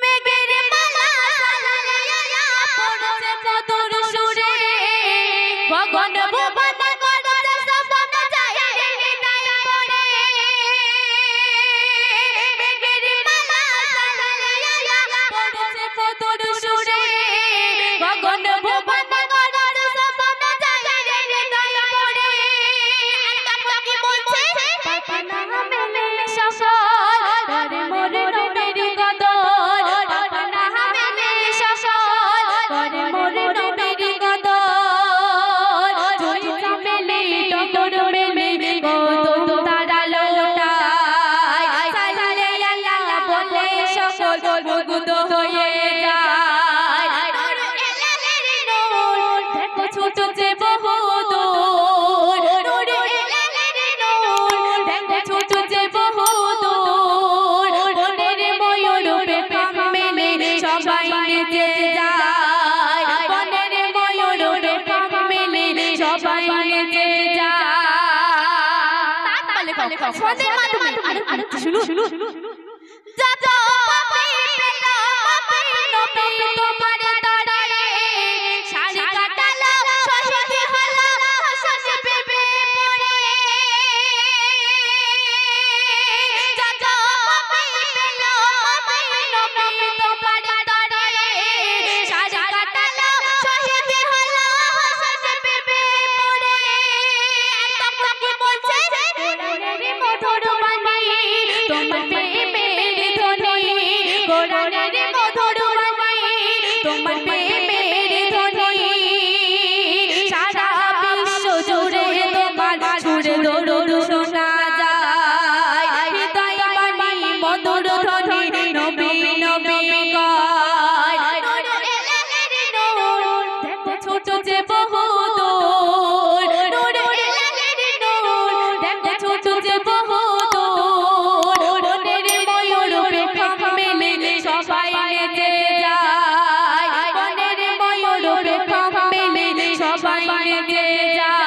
মেঘের মালা সাজাইয়া পড়ছে মধুর সুরে গগন ভুবন করছে সপন যায় হৃদয় পড়ে মেঘের মালা সাজাইয়া পড়ছে মধুর সুরে গগন ভুবন করছে সপন যায় হৃদয় পড়ে একটা কি বলছে পাপনা মেলে সফল করে মোর নবীর কদর পাপনা মেলে সফল করে মোর নবীর কদর জয়টা মেলে টগর মেলে কদম তারা লোটায় সাল্লে আল্লাহ বলে সকল মুগ্ধ হয়ে যায় নূর এলাহের নূর দেখো ছুটছে বহু দূর নূর এলাহের নূর দেখো ছুটছে বহু দূর বনের ময়ূর পেপাম মেলে সবাই নেচে যায় বনের ময়ূর পেপাম মেলে সবাই নেচে যায় তালে সদের মাধ্যমে আর শুনো যত পাপি পেল পাপি নবী তোমার তরে শাড়ি কাটালো সরস্বতী হলো হাসতে পেপে পড়ে যত পাপি পেল পাপি নবী তোমার তরে শাড়ি কাটালো সরস্বতী হলো হাসতে পেপে পড়ে একটা কি বলছে কোরআনের মধুর বাণী তোমার প্রেমের ধ্বনি কোরআনের মধুর বাণী তোমার প্রেমের ধ্বনি সারা বিশ্ব জুড়ে তোমার সুরে দরুদ শোনা যায় হৃদয় বাণী মধুর ধ্বনি নবী নবী গায় নূর এলাহের নূর দেখো ছুটছে বহু দূর নূর এলাহের নূর দেখো ছুটছে বহু দূর বনের ময়ূর পেপাম মেলে সবাই নেচে যায় বনের ময়ূর পেপাম মেলে সবাই নেচে যায়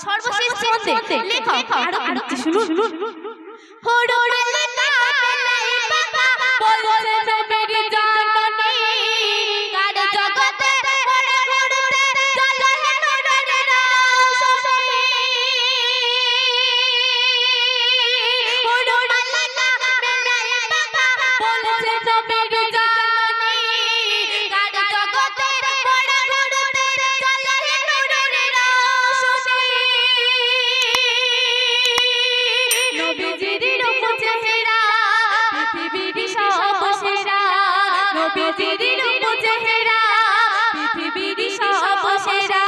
সর্বশেষ ছন্দে লেখা আর শুনো হড়ো মালিকা লাই বাবা বলছে নবীর জননী কার জগতে ঘুরে ঘুরতে চলে নূরের রোশনী হড়ো মালিকা লাই বাবা বলছে নবীর জননী কার জগতে ঘুরে ঘুরতে চলে নূরের রোশনী নবীজির রূপ চেহারা পৃথিবীর সব সেরা নবীজির রূপ চেহারা পৃথিবীর সব সেরা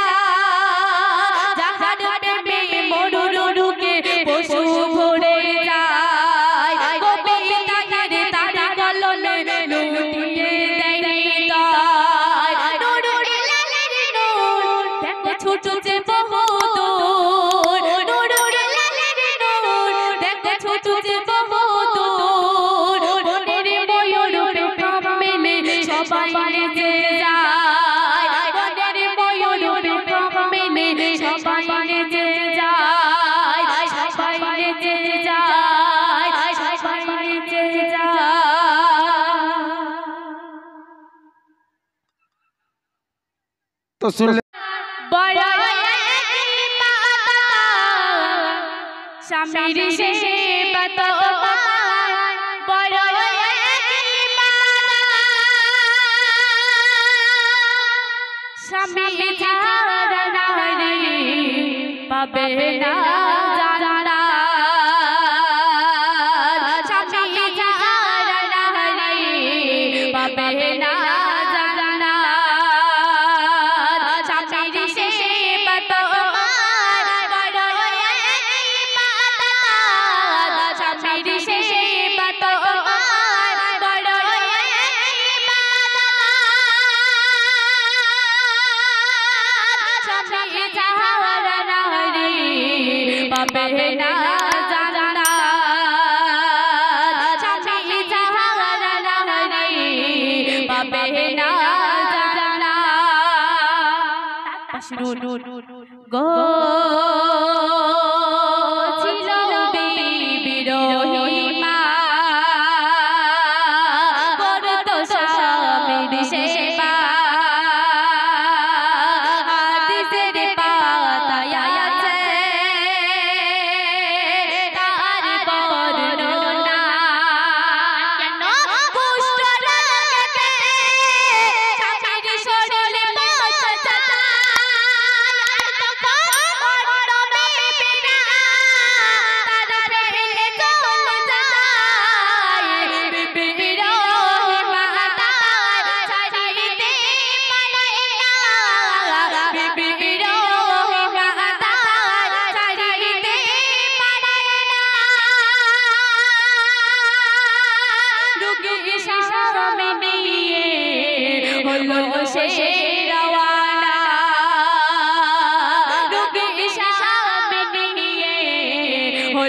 যাহার প্রেমে মরুর রুকে পশু ভরে যায় কবিতা ঘিরে তারা কলনে লুটিয়ে দেয় হৃদয় নূর এলাহের নূর দেখো ছুটছে বহু দূর নূর এলাহের নূর দেখো ছুটছে বহু দূর বনের ময়ূর পেপাম মেলে সবাই নেচে যায় বনের ময়ূর পেপাম মেলে সবাই নেচে যায় সবাই নেচে যায় সবাই নেচে যায় তো শুনলে বড় স্বামীর সেবা তোমার বড় স্বামী ছাড়া নারী পাবে না জানা স্বামী ছাড়া নারী পাবে না জানা স্বামীর সেবা তোমার বড় স্বামীর সেবা তোমার বড় স্বামী ছাড়া নারী পাবে না জানা স্বামী ছাড়া নারী পাবে না জানা গো ছিল বিরোহী মা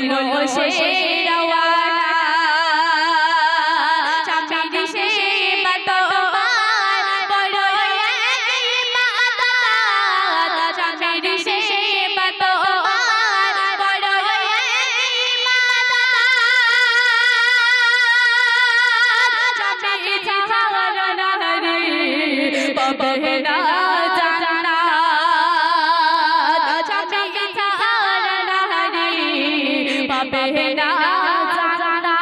হলো সে রওয়ানা স্বামীর সেবা তোমার বড় ইবাদত স্বামীর সেবা তোমার বড় ইবাদত স্বামী ছাড়া নারী পাবে না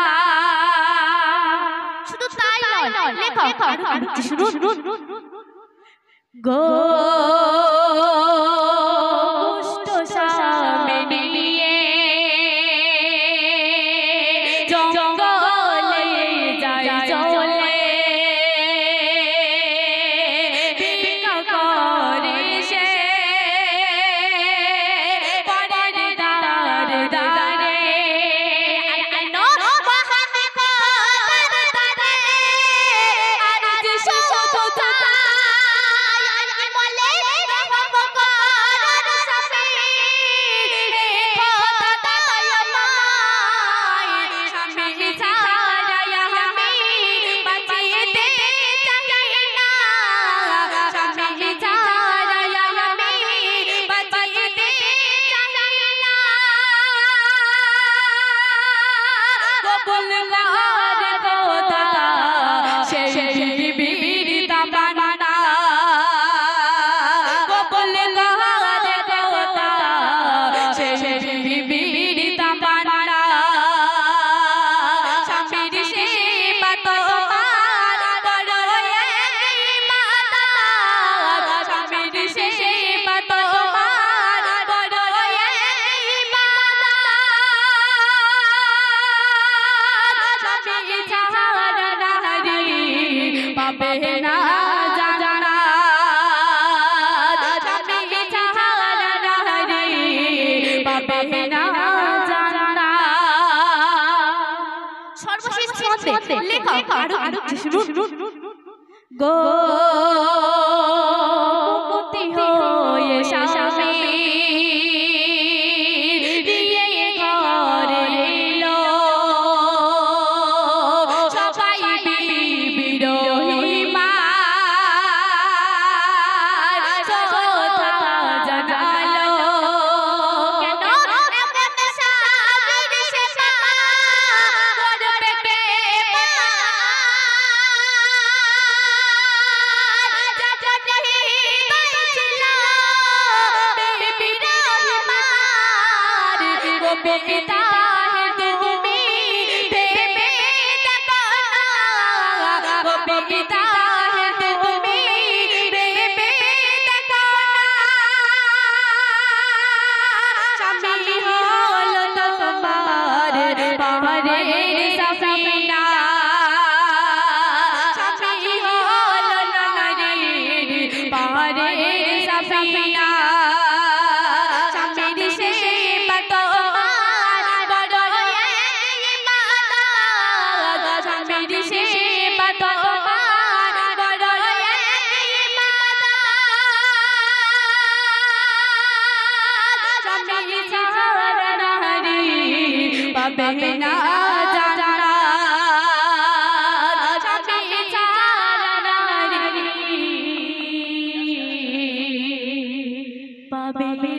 শুধু তাই নয় লেখো আরো শুনুন গো সামনে নিয়ে জঙ্গলে যায় চলে ভিক্ষা করে সে পরের দ্বারে দ্বারে পাবে না জানা স্বামী ছাড়া নারী পাবে না জানা সর্বশেষ ছন্দে লেখা আরো শুনুন গো মুক্তি হয়ে স্বামী দিয়ে ঘরে এলো সবাই বিবিরোহী মা কথা জাগালো কেন স্বামীর সেবা করবে কে পিতা তুমি ভেবে দেখো না পিতা তুমি ভেবে দেখো স্বামী হলো তোমার পাহাড়ের সাফিনা স্বামী হলো নারীর পাহাড়ের সাফিনা স্বামীর সেবা তোমার বড় ইবাদত স্বামীর সেবা তোমার বড় ইবাদত স্বামী ছাড়া নারী পাবে না জানা স্বামী ছাড়া নারী পাবে